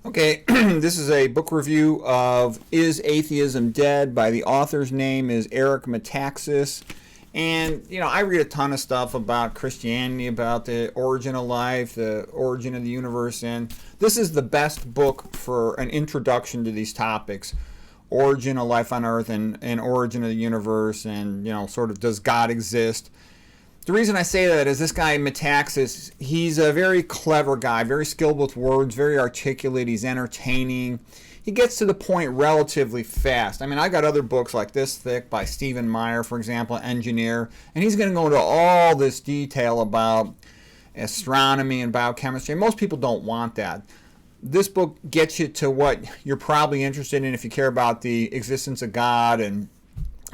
Okay, this is a book review of Is Atheism Dead? By the author's name is Eric Metaxas. And, I read a ton of stuff about Christianity, about the origin of life, the origin of the universe, and this is the best book for an introduction to these topics. Origin of life on Earth and origin of the universe and, sort of does God exist? The reason I say that is this guy Metaxas, he's a very clever guy, very skilled with words, very articulate, he's entertaining. He gets to the point relatively fast. I mean, I got other books like this thick by Stephen Meyer, for example, engineer, and he's going to go into all this detail about astronomy and biochemistry. Most people don't want that. This book gets you to what you're probably interested in if you care about the existence of God and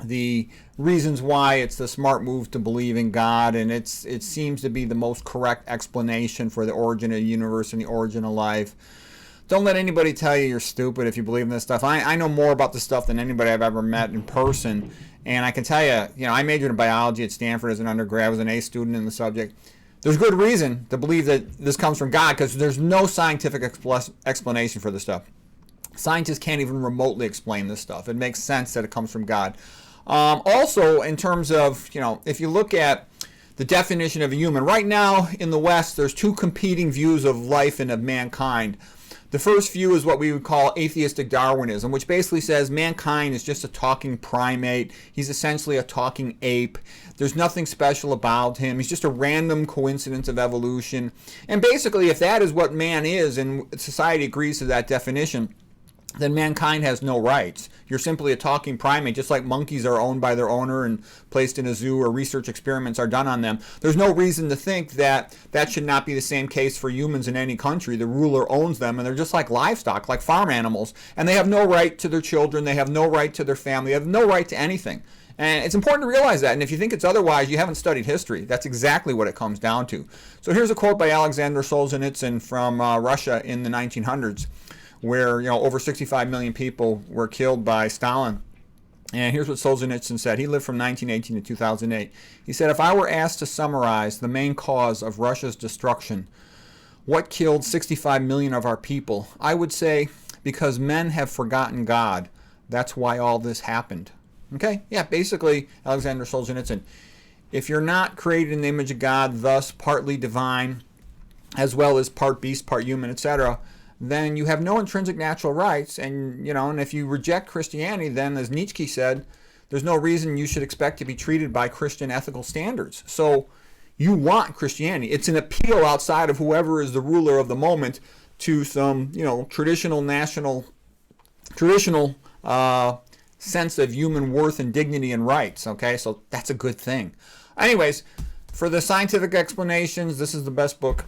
the reasons why it's the smart move to believe in God, and it seems to be the most correct explanation for the origin of the universe and the origin of life. Don't let anybody tell you you're stupid if you believe in this stuff. I know more about this stuff than anybody I've ever met in person, and I can tell you, I majored in biology at Stanford as an undergrad. I was an A student in the subject. There's good reason to believe that this comes from God because there's no scientific explanation for this stuff. Scientists can't even remotely explain this stuff. It makes sense that it comes from God. Also, in terms of, if you look at the definition of a human, right now in the West, there's two competing views of life and of mankind. The first view is what we would call atheistic Darwinism, which basically says mankind is just a talking primate. He's essentially a talking ape. There's nothing special about him. He's just a random coincidence of evolution. And basically, if that is what man is, and society agrees to that definition, then mankind has no rights. You're simply a talking primate, just like monkeys are owned by their owner and placed in a zoo or research experiments are done on them. There's no reason to think that that should not be the same case for humans in any country. The ruler owns them, and they're just like livestock, like farm animals, and they have no right to their children, they have no right to their family, they have no right to anything. And it's important to realize that, and if you think it's otherwise, you haven't studied history. That's exactly what it comes down to. So here's a quote by Alexander Solzhenitsyn from Russia in the 1900s. Where over 65 million people were killed by Stalin. And here's what Solzhenitsyn said. He lived from 1918 to 2008. He said, if I were asked to summarize the main cause of Russia's destruction, what killed 65 million of our people, I would say, because men have forgotten God. That's why all this happened. Okay? Yeah, basically, Alexander Solzhenitsyn. If you're not created in the image of God, thus partly divine, as well as part beast, part human, etc., then you have no intrinsic natural rights, and and if you reject Christianity, then as Nietzsche said, there's no reason you should expect to be treated by Christian ethical standards. So you want Christianity. It's an appeal outside of whoever is the ruler of the moment to some traditional sense of human worth and dignity and rights. Okay, so that's a good thing. Anyways, for the scientific explanations, this is the best book.